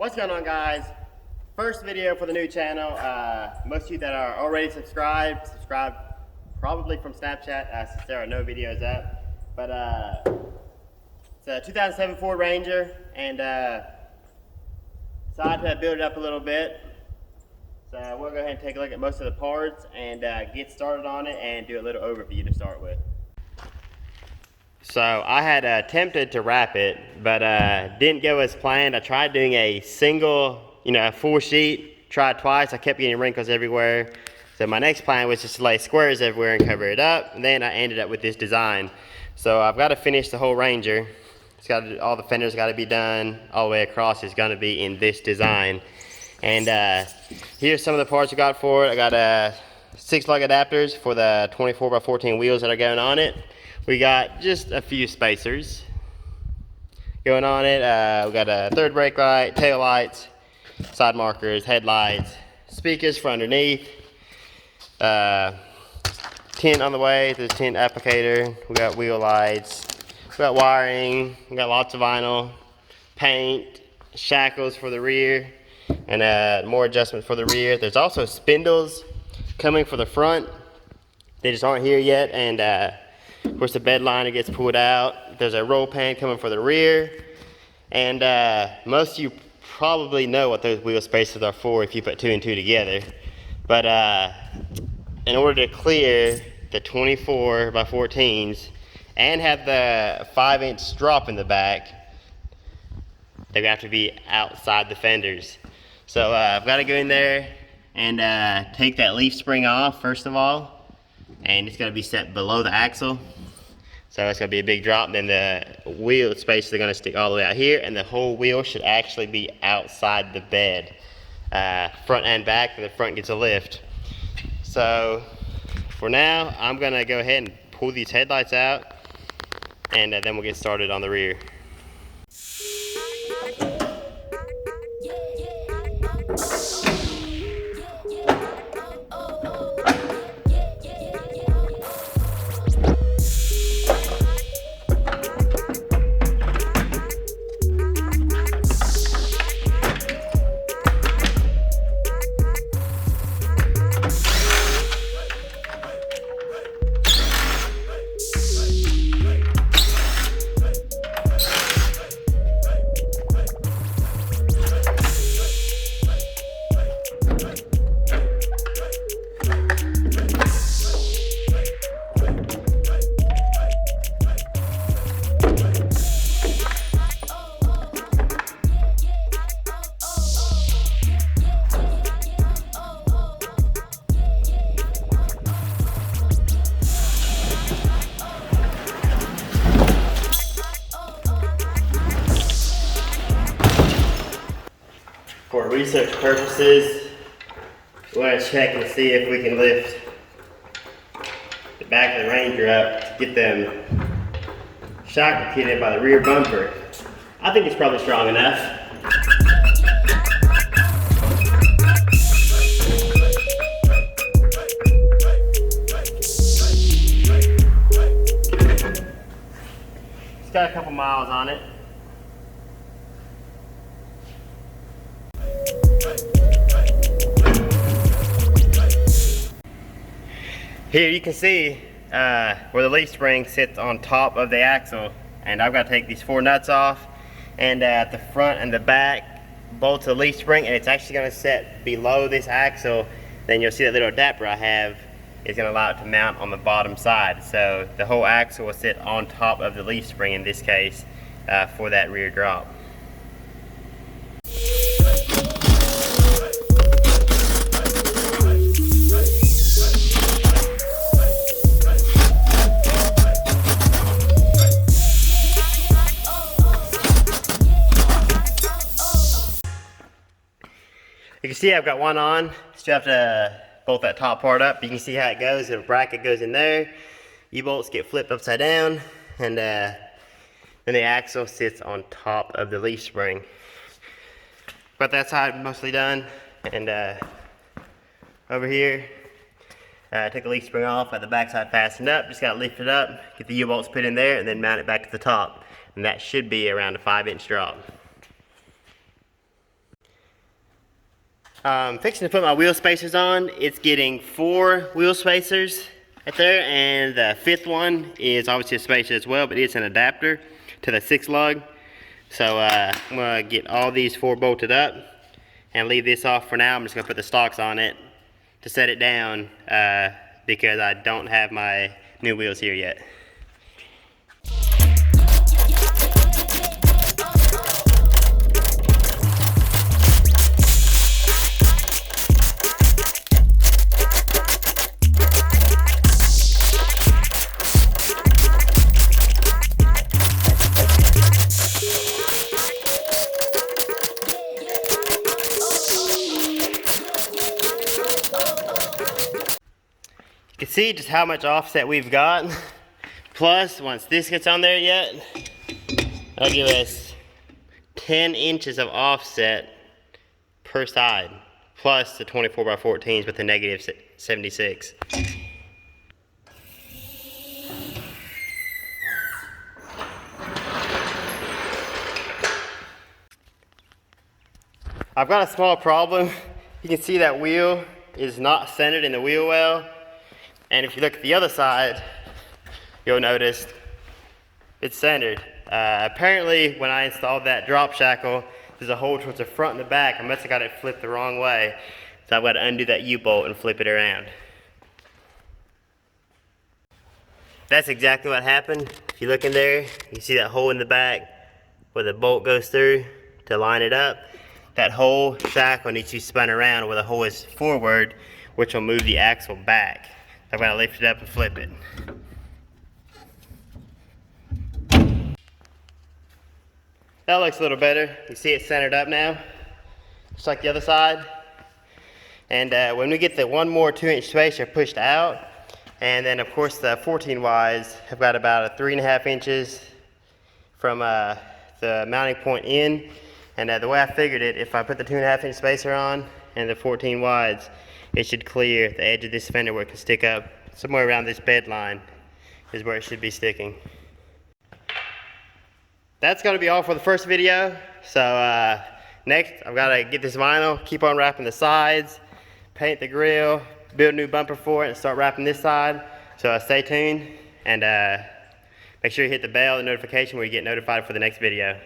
What's going on, guys? First video for the new channel. Most of you that are already subscribed probably from Snapchat since there are no videos up. But it's a 2007 Ford Ranger, and decided to build it up a little bit. So we'll go ahead and take a look at most of the parts and get started on it and do a little overview to start with. So I had attempted to wrap it, but didn't go as planned. I tried doing a single, a full sheet, tried twice. I kept getting wrinkles everywhere. So my next plan was just to lay squares everywhere and cover it up. And then I ended up with this design. So I've got to finish the whole Ranger. It's got all the fenders got to be done all the way across. It's going to be in this design. And here's some of the parts I got for it. I got 6 lug adapters for the 24x14 wheels that are going on it. We got just a few spacers going on it. We got a third brake light, tail lights, side markers, headlights, speakers for underneath, tint on the way, there's tint applicator, we got wheel lights, we got wiring, we got lots of vinyl, paint, shackles for the rear, and more adjustments for the rear. There's also spindles coming for the front. They just aren't here yet, and of course the bed liner gets pulled out. There's a roll pan coming for the rear, and most of you probably know what those wheel spacers are for if you put 2 and 2 together. But in order to clear the 24x14s and have the 5-inch drop in the back, they have to be outside the fenders. So I've got to go in there and take that leaf spring off first of all, and it's going to be set below the axle. So it's going to be a big drop. Then the wheel spacers are going to stick all the way out here, and the whole wheel should actually be outside the bed, front and back, and the front gets a lift. So for now, I'm going to go ahead and pull these headlights out, and then we'll get started on the rear. For research purposes, we want to check and see if we can lift the back of the Ranger up to get them shock repeated by the rear bumper. I think it's probably strong enough. It's got a couple miles on it. Here you can see where the leaf spring sits on top of the axle, and I've got to take these 4 nuts off, and at the front and the back bolts the leaf spring, and it's actually going to set below this axle. Then you'll see that little adapter I have is going to allow it to mount on the bottom side. So the whole axle will sit on top of the leaf spring in this case for that rear drop. You can see I've got one on, still have to bolt that top part up. You can see how it goes. The bracket goes in there, U-bolts get flipped upside down, and then the axle sits on top of the leaf spring. Got that side mostly done, and over here, take the leaf spring off, got the back side fastened up, just got to lift it up, get the U-bolts put in there, and then mount it back to the top. And that should be around a 5-inch drop. Fixing to put my wheel spacers on. It's getting 4 wheel spacers right there, and the 5th one is obviously a spacer as well, but it's an adapter to the 6 lug. So I'm gonna get all these 4 bolted up and leave this off for now. I'm just gonna put the stocks on it to set it down because I don't have my new wheels here yet. You can see just how much offset we've got. Plus, once this gets on there yet, that'll give us 10 inches of offset per side, plus the 24x14s with the negative 76. I've got a small problem. You can see that wheel is not centered in the wheel well. And if you look at the other side, you'll notice it's centered. Apparently, when I installed that drop shackle, there's a hole towards the front and the back. I must have got it flipped the wrong way. So I've got to undo that U-bolt and flip it around. That's exactly what happened. If you look in there, you see that hole in the back where the bolt goes through to line it up. That whole shackle needs to be spun around where the hole is forward, which will move the axle back. I've got to lift it up and flip it. That looks a little better. You see it centered up now, just like the other side. And when we get the one more 2-inch spacer pushed out, and then of course the 14 Ys have got about a 3.5 inches from the mounting point in. And the way I figured it, if I put the 2.5-inch spacer on and the 14 Ys, it should clear the edge of this fender where it can stick up. Somewhere around this bed line is where it should be sticking. That's gonna be all for the first video. So next, I've gotta get this vinyl, keep on wrapping the sides, paint the grill, build a new bumper for it, and start wrapping this side. So stay tuned, and make sure you hit the bell, the notification, where you get notified for the next video.